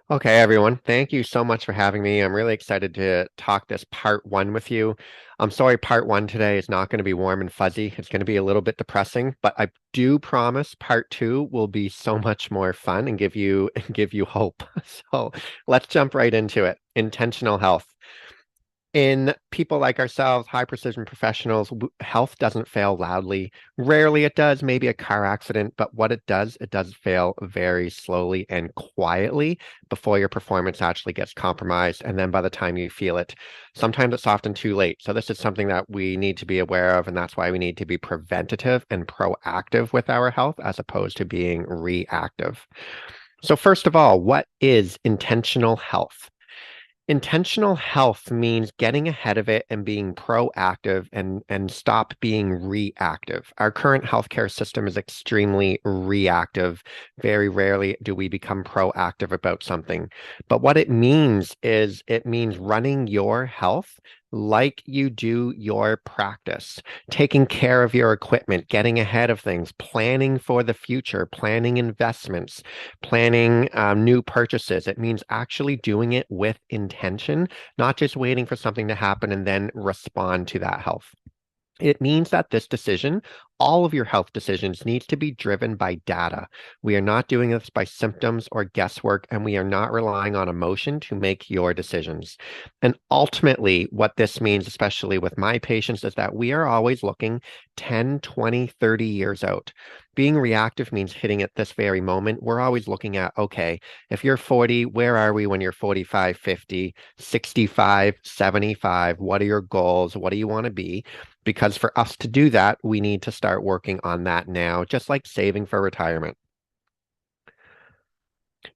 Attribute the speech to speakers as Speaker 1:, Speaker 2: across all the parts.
Speaker 1: Okay, everyone. Thank you so much for having me. I'm really excited to talk this part one with you. I'm sorry, part one today is not going to be warm and fuzzy. It's going to be a little bit depressing, but I do promise part two will be so much more fun and give you give you hope. So let's jump right into it. Intentional health. In people like ourselves, high precision professionals, health doesn't fail loudly. Rarely it does, maybe a car accident, but what it does fail very slowly and quietly before your performance actually gets compromised. And then by the time you feel it, sometimes it's often too late. So this is something that we need to be aware of, and that's why we need to be preventative and proactive with our health as opposed to being reactive. So first of all, what is intentional health? Intentional health means getting ahead of it and being proactive and stop being reactive. Our current healthcare system is extremely reactive. Very rarely do we become proactive about something. But what it means is it means running your health like you do your practice, taking care of your equipment, getting ahead of things, planning for the future, planning investments, planning new purchases. It means actually doing it with intention, not just waiting for something to happen and then respond to that health. It means that this decision, all of your health decisions, needs to be driven by data. We are not doing this by symptoms or guesswork, and we are not relying on emotion to make your decisions. And ultimately, what this means, especially with my patients, is that we are always looking 10, 20, 30 years out. Being reactive means hitting at this very moment. We're always looking at, okay, if you're 40, where are we when you're 45, 50, 65, 75? What are your goals? What do you want to be? Because for us to do that, we need to start working on that now, just like saving for retirement.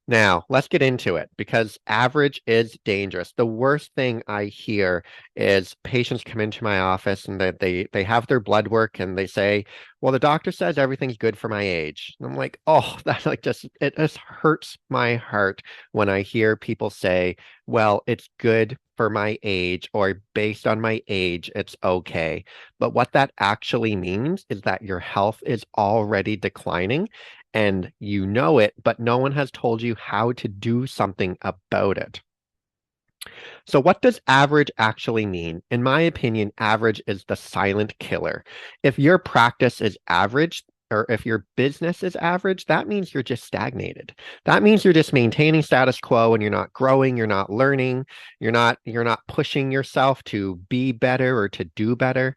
Speaker 1: Now, let's get into it because average is dangerous. The worst thing I hear is patients come into my office and they have their blood work and they say, "Well, the doctor says everything's good for my age." And I'm like, "Oh, that like just it just hurts my heart when I hear people say, "Well, it's good for my age," or "based on my age, it's okay." But what that actually means is that your health is already declining and you know it, but no one has told you how to do something about it. So, what does average actually mean? In my opinion, average is the silent killer. If your practice is average, or if your business is average, that means you're just stagnated. That means you're just maintaining status quo and you're not growing, you're not learning, you're not pushing yourself to be better or to do better.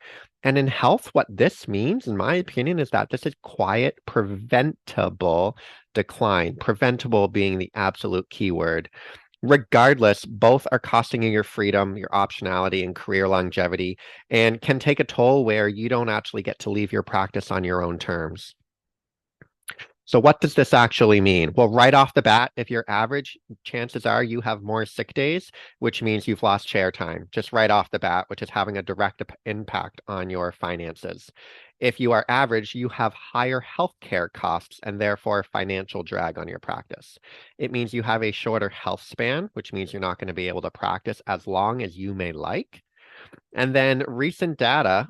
Speaker 1: And in health, what this means, in my opinion, is that this is quiet, preventable decline, preventable being the absolute key word. Regardless, both are costing you your freedom, your optionality, and career longevity, and can take a toll where you don't actually get to leave your practice on your own terms. So, what does this actually mean? Well, right off the bat, if you're average, chances are you have more sick days, which means you've lost chair time, just right off the bat, which is having a direct impact on your finances. If you are average, you have higher healthcare costs and therefore financial drag on your practice. It means you have a shorter health span, which means you're not going to be able to practice as long as you may like. And then recent data,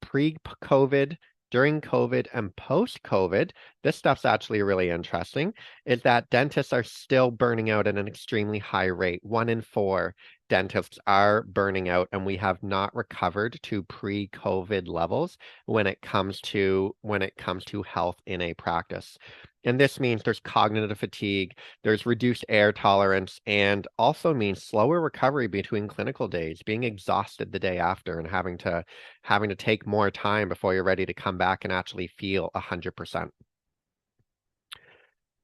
Speaker 1: pre-COVID, during COVID, and post-COVID, this stuff's actually really interesting, is that dentists are still burning out at an extremely high rate. 1 in 4 dentists are burning out, and we have not recovered to pre-COVID levels when it comes to health in a practice. And this means there's cognitive fatigue, there's reduced air tolerance, and also means slower recovery between clinical days, being exhausted the day after and having to take more time before you're ready to come back and actually feel 100%.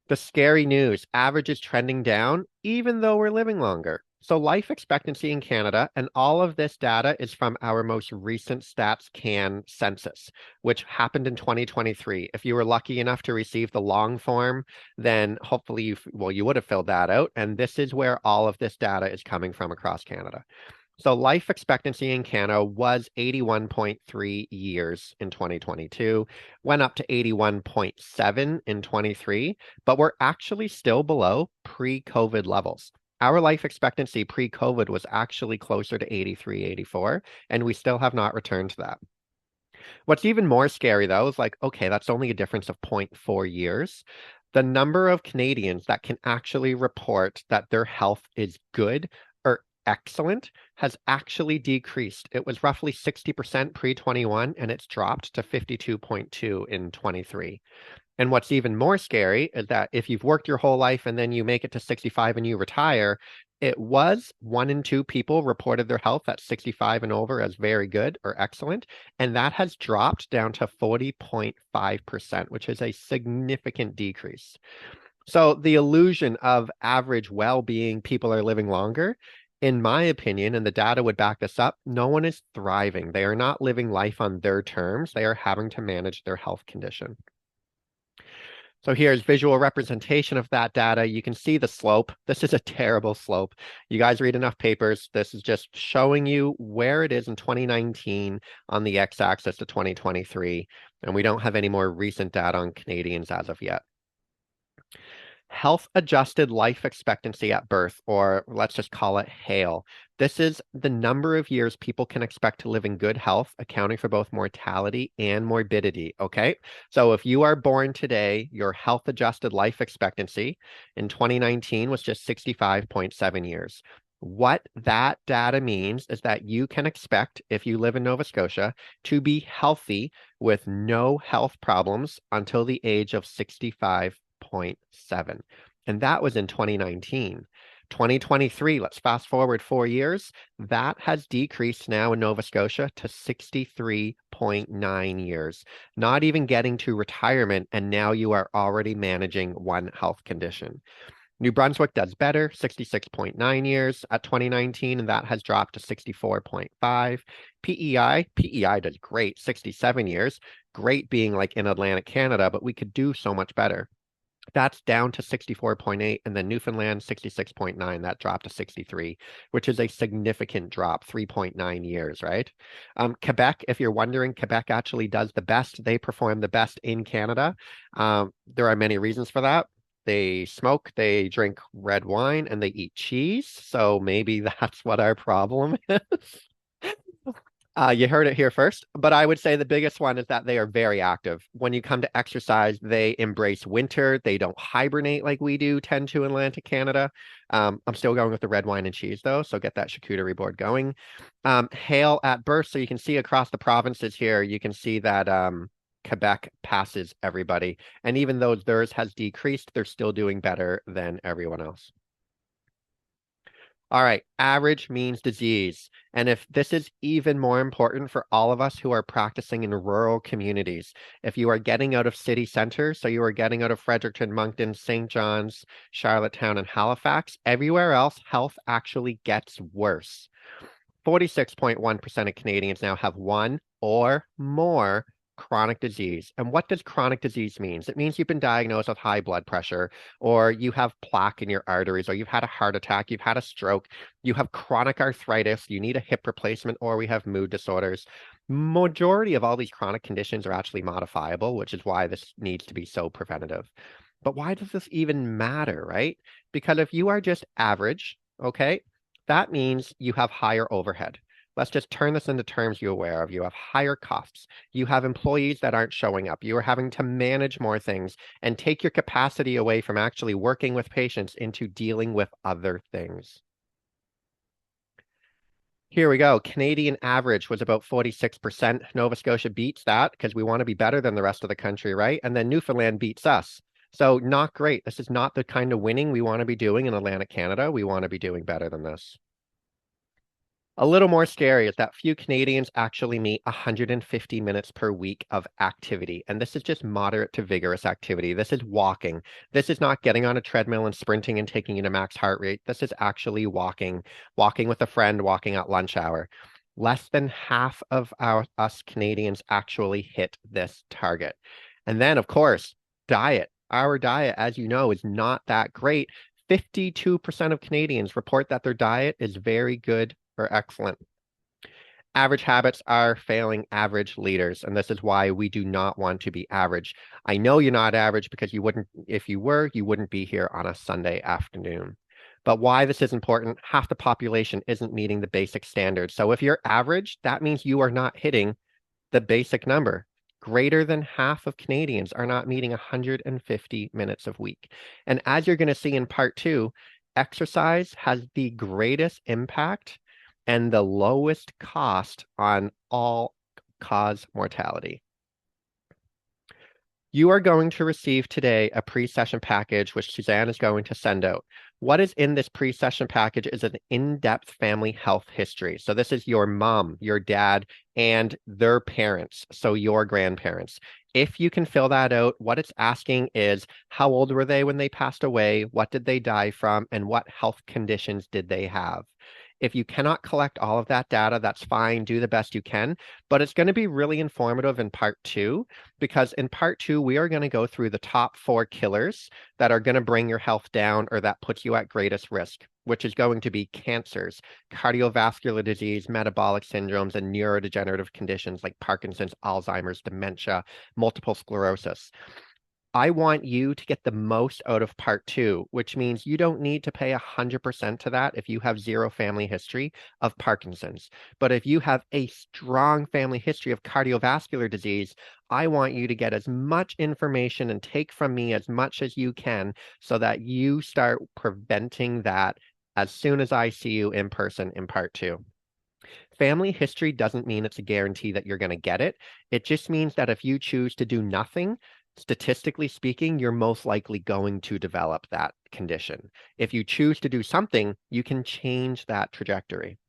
Speaker 1: The scary news, average is trending down even though we're living longer. So life expectancy in Canada, and all of this data is from our most recent Stats Can census, which happened in 2023. If you were lucky enough to receive the long form, then hopefully you would have filled that out. And this is where all of this data is coming from across Canada. So life expectancy in Canada was 81.3 years in 2022, went up to 81.7 in 23, but we're actually still below pre-COVID levels. Our life expectancy pre-COVID was actually closer to 83, 84, and we still have not returned to that. What's even more scary though is like, okay, that's only a difference of zero point 0.4 years. The number of Canadians that can actually report that their health is good or excellent has actually decreased. It was roughly 60% pre-21 and it's dropped to 52.2 in 23. And what's even more scary is that if you've worked your whole life and then you make it to 65 and you retire, it was 1 in 2 people reported their health at 65 and over as very good or excellent. And that has dropped down to 40.5%, which is a significant decrease. So the illusion of average well-being, people are living longer. In my opinion, and the data would back this up, no one is thriving. They are not living life on their terms. They are having to manage their health condition. So here's visual representation of that data. You can see the slope. This is a terrible slope. You guys read enough papers. This is just showing you where it is in 2019 on the x-axis to 2023. And we don't have any more recent data on Canadians as of yet. Health adjusted life expectancy at birth, or let's just call it HALE. This is the number of years people can expect to live in good health, accounting for both mortality and morbidity. Okay. So if you are born today, your health adjusted life expectancy in 2019 was just 65.7 years. What that data means is that you can expect, if you live in Nova Scotia, to be healthy with no health problems until the age of 65.7. And that was in 2019. 2023, let's fast forward 4 years, that has decreased now in Nova Scotia to 63.9 years, not even getting to retirement, and now you are already managing one health condition. New Brunswick does better, 66.9 years at 2019, and that has dropped to 64.5. PEI does great, 67 years, great being like in Atlantic Canada, but we could do so much better. That's down to 64.8, and then Newfoundland 66.9, that dropped to 63, which is a significant drop, 3.9 years, right? Quebec, if you're wondering, Quebec actually does the best. They perform the best in Canada. There are many reasons for that. They smoke, they drink red wine, and they eat cheese. So maybe that's what our problem is. You heard it here first, but I would say the biggest one is that they are very active. When you come to exercise, they embrace winter. They don't hibernate like we do tend to in Atlantic Canada. I'm still going with the red wine and cheese though, so get that charcuterie board going. Hail at birth, so you can see across the provinces here, you can see that Quebec passes everybody. And even though theirs has decreased, they're still doing better than everyone else. All right, average means disease. And if this is even more important for all of us who are practicing in rural communities, if you are getting out of city centers, so you are getting out of Fredericton, Moncton, St. John's, Charlottetown, and Halifax, everywhere else, health actually gets worse. 46.1% of Canadians now have one or more chronic disease. And what does chronic disease mean? It means you've been diagnosed with high blood pressure, or you have plaque in your arteries, or you've had a heart attack, you've had a stroke, you have chronic arthritis, you need a hip replacement, or we have mood disorders. Majority of all these chronic conditions are actually modifiable, which is why this needs to be so preventative. But why does this even matter, right? Because if you are just average, okay, that means you have higher overhead. Let's just turn this into terms you're aware of. You have higher costs. You have employees that aren't showing up. You are having to manage more things and take your capacity away from actually working with patients into dealing with other things. Here we go. Canadian average was about 46%. Nova Scotia beats that because we want to be better than the rest of the country, right? And then Newfoundland beats us. So not great. This is not the kind of winning we want to be doing in Atlantic Canada. We want to be doing better than this. A little more scary is that few Canadians actually meet 150 minutes per week of activity. And this is just moderate to vigorous activity. This is walking. This is not getting on a treadmill and sprinting and taking you to max heart rate. This is actually walking, walking with a friend, walking at lunch hour. Less than half of us Canadians actually hit this target. And then, of course, diet. Our diet, as you know, is not that great. 52% of Canadians report that their diet is very good or excellent. Average habits are failing average leaders, and this is why we do not want to be average. I know you're not average because you wouldn't, if you were, you wouldn't be here on a Sunday afternoon. But why this is important, half the population isn't meeting the basic standards. So if you're average, that means you are not hitting the basic number. Greater than half of Canadians are not meeting 150 minutes a week. And as you're going to see in part two, exercise has the greatest impact and the lowest cost on all cause mortality. You are going to receive today a pre-session package, which Suzanne is going to send out. What is in this pre-session package is an in-depth family health history. So this is your mom, your dad, and their parents, so your grandparents. If you can fill that out, what it's asking is how old were they when they passed away? What did they die from? And what health conditions did they have? If you cannot collect all of that data, that's fine. Do the best you can. But it's going to be really informative in part two, because in part two, we are going to go through the top 4 killers that are going to bring your health down or that puts you at greatest risk, which is going to be cancers, cardiovascular disease, metabolic syndromes, and neurodegenerative conditions like Parkinson's, Alzheimer's, dementia, multiple sclerosis. I want you to get the most out of part two, which means you don't need to pay 100% to that if you have zero family history of Parkinson's. But if you have a strong family history of cardiovascular disease, I want you to get as much information and take from me as much as you can so that you start preventing that as soon as I see you in person in part two. Family history doesn't mean it's a guarantee that you're going to get it. It just means that if you choose to do nothing, statistically speaking, you're most likely going to develop that condition. If you choose to do something, you can change that trajectory.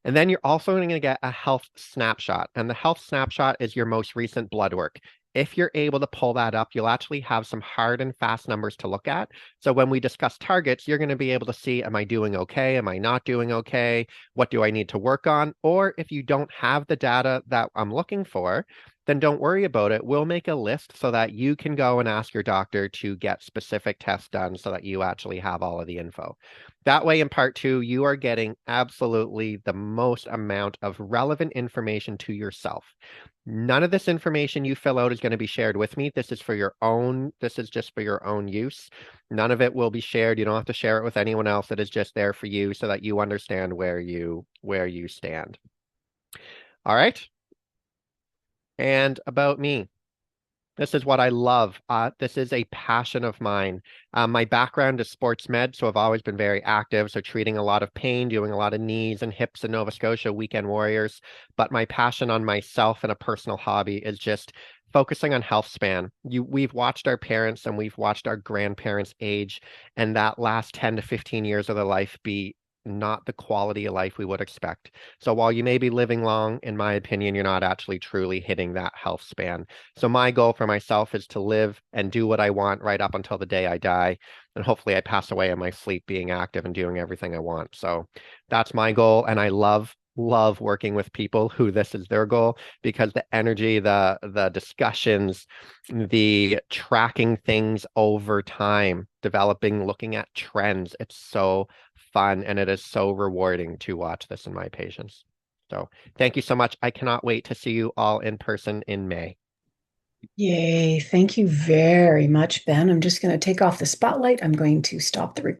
Speaker 1: And then you're also going to get a health snapshot. And the health snapshot is your most recent blood work. If you're able to pull that up, you'll actually have some hard and fast numbers to look at. So when we discuss targets, you're going to be able to see, am I doing okay? Am I not doing okay? What do I need to work on? Or if you don't have the data that I'm looking for, then don't worry about it. We'll make a list so that you can go and ask your doctor to get specific tests done so that you actually have all of the info. That way, in part two, you are getting absolutely the most amount of relevant information to yourself. None of this information you fill out is going to be shared with me. This is just for your own use. None of it will be shared. You don't have to share it with anyone else. It is just there for you so that you understand where you stand. All right. And about me. This is what I love. This is a passion of mine. My background is sports med, so I've always been very active. So treating a lot of pain, doing a lot of knees and hips in Nova Scotia, weekend warriors. But my passion on myself and a personal hobby is just focusing on health span. We've watched our parents and we've watched our grandparents age, and that last 10 to 15 years of their life be not the quality of life we would expect. So while you may be living long, in my opinion, you're not actually truly hitting that health span. So my goal for myself is to live and do what I want right up until the day I die. And hopefully I pass away in my sleep being active and doing everything I want. So that's my goal. And I love working with people who this is their goal, because the energy, the discussions, the tracking things over time, developing, looking at trends, it's so fun and it is so rewarding to watch this in my patients. So thank you so much. I cannot wait to see you all in person in May.
Speaker 2: Yay. Thank you very much, Ben. I'm just going to take off the spotlight. I'm going to stop the recording.